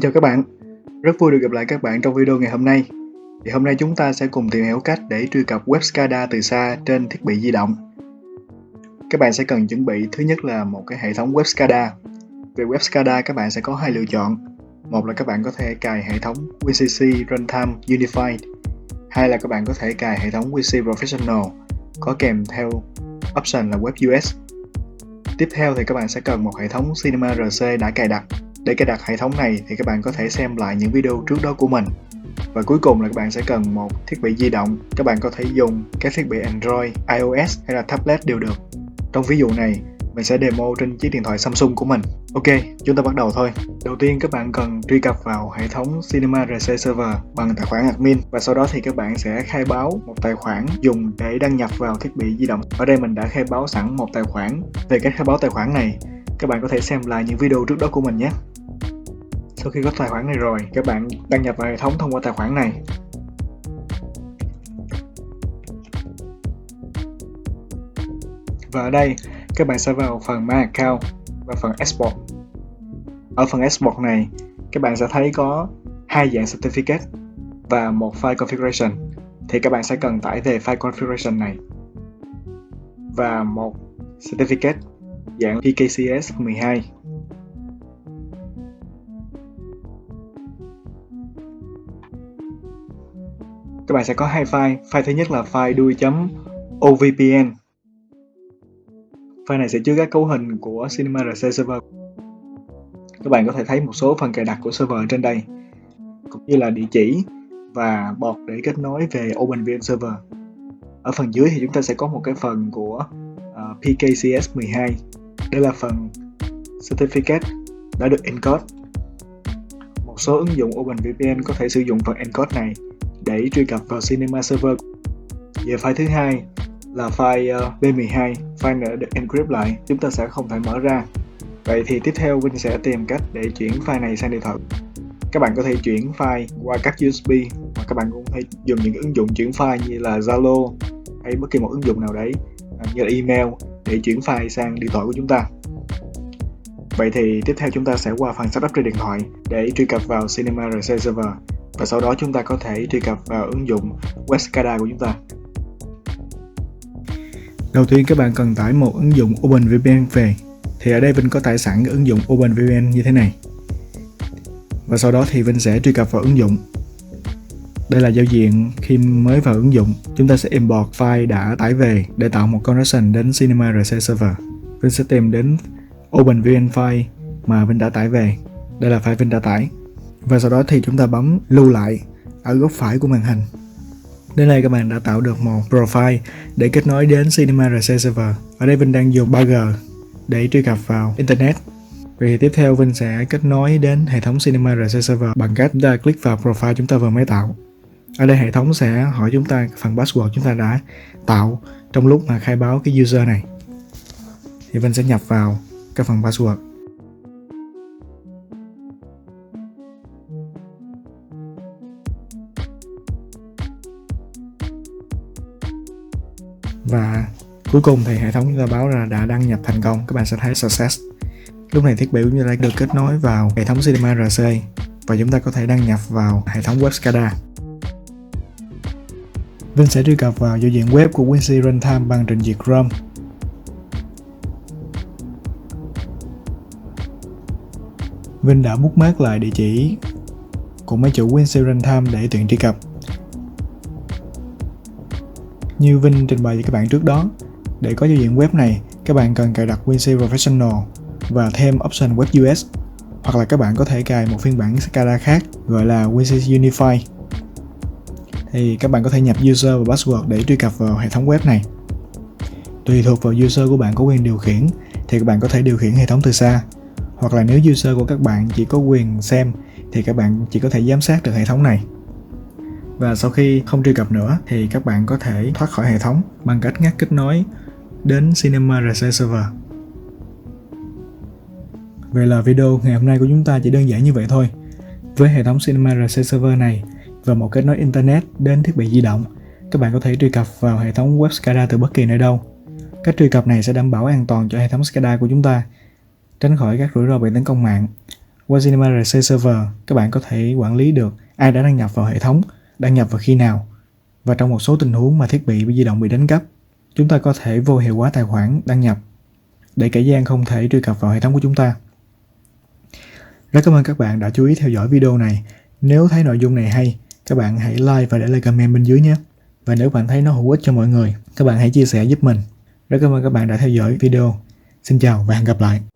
chào các bạn, rất vui được gặp lại các bạn trong video ngày hôm nay. Thì hôm nay chúng ta sẽ cùng tìm hiểu cách để truy cập web SCADA từ xa trên thiết bị di động. Các bạn sẽ cần chuẩn bị thứ nhất là một cái hệ thống web SCADA. Về web SCADA các bạn sẽ có hai lựa chọn. Một là các bạn có thể cài hệ thống WinCC Runtime Unified. Hai là các bạn có thể cài hệ thống WinC Professional có kèm theo option là Web US. Tiếp theo thì các bạn sẽ cần một hệ thống Cinema RC đã cài đặt. Để cài đặt hệ thống này thì các bạn có thể xem lại những video trước đó của mình. Và cuối cùng là các bạn sẽ cần một thiết bị di động. Các bạn có thể dùng các thiết bị Android, iOS hay là tablet đều được. Trong ví dụ này, mình sẽ demo trên chiếc điện thoại Samsung của mình. Ok, chúng ta bắt đầu thôi. Đầu tiên các bạn cần truy cập vào hệ thống Cinema RC Server bằng tài khoản admin. Và sau đó thì các bạn sẽ khai báo một tài khoản dùng để đăng nhập vào thiết bị di động. Ở đây mình đã khai báo sẵn một tài khoản. Về cách khai báo tài khoản này, các bạn có thể xem lại những video trước đó của mình nhé. Sau khi có tài khoản này rồi, các bạn đăng nhập vào hệ thống thông qua tài khoản này. Và ở đây, các bạn sẽ vào phần My Account và phần Export. Ở phần Export này, các bạn sẽ thấy có hai dạng certificate và một file configuration. Thì các bạn sẽ cần tải về file configuration này và một certificate dạng PKCS 12. Các bạn sẽ có hai file. File thứ nhất là file DUI.ovpn. File này sẽ chứa các cấu hình của Cinema RC Server. Các bạn có thể thấy một số phần cài đặt của server trên đây, cũng như là địa chỉ và port để kết nối về OpenVN Server. Ở phần dưới thì chúng ta sẽ có một cái phần của PKCS 12. Đây là phần certificate đã được encode. Một số ứng dụng OpenVPN có thể sử dụng phần encode này để truy cập vào Cinema Server. Về file thứ hai là file B12, file này đã được encrypt lại, chúng ta sẽ không thể mở ra. Vậy thì tiếp theo Vinh sẽ tìm cách để chuyển file này sang điện thoại. Các bạn có thể chuyển file qua các USB, hoặc các bạn cũng có thể dùng những ứng dụng chuyển file như là Zalo hay bất kỳ một ứng dụng nào đấy như là email để chuyển file sang điện thoại của chúng ta. Vậy thì tiếp theo chúng ta sẽ qua phần setup trên điện thoại để truy cập vào Cinema RC Server. Và sau đó chúng ta có thể truy cập vào ứng dụng web SCADA của chúng ta. Đầu tiên các bạn cần tải một ứng dụng OpenVPN về. Thì ở đây Vinh có tải sẵn cái ứng dụng OpenVPN như thế này. Và sau đó thì Vinh sẽ truy cập vào ứng dụng. Đây là giao diện khi mới vào ứng dụng. Chúng ta sẽ import file đã tải về để tạo một connection đến Cinema RC Server. Vinh sẽ tìm đến OpenVPN file mà Vinh đã tải về. Đây là file Vinh đã tải. Và sau đó thì chúng ta bấm lưu lại ở góc phải của màn hình. Đến đây các bạn đã tạo được một profile để kết nối đến Cinema RC Server. Ở đây Vinh đang dùng 3G để truy cập vào Internet. Vì tiếp theo Vinh sẽ kết nối đến hệ thống Cinema RC Server bằng cách chúng ta click vào profile chúng ta vừa mới tạo. Ở đây hệ thống sẽ hỏi chúng ta phần password chúng ta đã tạo trong lúc mà khai báo cái user này. Thì Vinh sẽ nhập vào cái phần password. Và cuối cùng thì hệ thống chúng ta báo ra đã đăng nhập thành công. Các bạn sẽ thấy success. Lúc này thiết bị cũng như đã được kết nối vào hệ thống Cinema RC và chúng ta có thể đăng nhập vào hệ thống web SCADA. Vinh sẽ truy cập vào giao diện web của WinC Runtime bằng trình duyệt Chrome. Vinh đã bookmark lại địa chỉ của máy chủ WinC Runtime để tiện truy cập. Như Vinh trình bày với các bạn trước đó, để có giao diện web này, các bạn cần cài đặt WinC Professional và thêm option Web US, hoặc là các bạn có thể cài một phiên bản SCADA khác gọi là WinC Unified. Thì các bạn có thể nhập user và password để truy cập vào hệ thống web này. Tùy thuộc vào user của bạn có quyền điều khiển thì các bạn có thể điều khiển hệ thống từ xa, hoặc là nếu user của các bạn chỉ có quyền xem thì các bạn chỉ có thể giám sát được hệ thống này. Và sau khi không truy cập nữa thì các bạn có thể thoát khỏi hệ thống bằng cách ngắt kết nối đến Cinema RC Server. Vậy là video ngày hôm nay của chúng ta chỉ đơn giản như vậy thôi. Với hệ thống Cinema RC Server này và một kết nối Internet đến thiết bị di động, các bạn có thể truy cập vào hệ thống web SCADA từ bất kỳ nơi đâu. Cách truy cập này sẽ đảm bảo an toàn cho hệ thống SCADA của chúng ta, tránh khỏi các rủi ro bị tấn công mạng. Qua Cinema RC Server, các bạn có thể quản lý được ai đã đăng nhập vào hệ thống, đăng nhập vào khi nào. Và trong một số tình huống mà thiết bị di động bị đánh cắp, chúng ta có thể vô hiệu hóa tài khoản đăng nhập để kẻ gian không thể truy cập vào hệ thống của chúng ta. Rất cảm ơn các bạn đã chú ý theo dõi video này. Nếu thấy nội dung này hay, các bạn hãy like và để lại comment bên dưới nhé. Và nếu bạn thấy nó hữu ích cho mọi người, các bạn hãy chia sẻ giúp mình. Rất cảm ơn các bạn đã theo dõi video. Xin chào và hẹn gặp lại.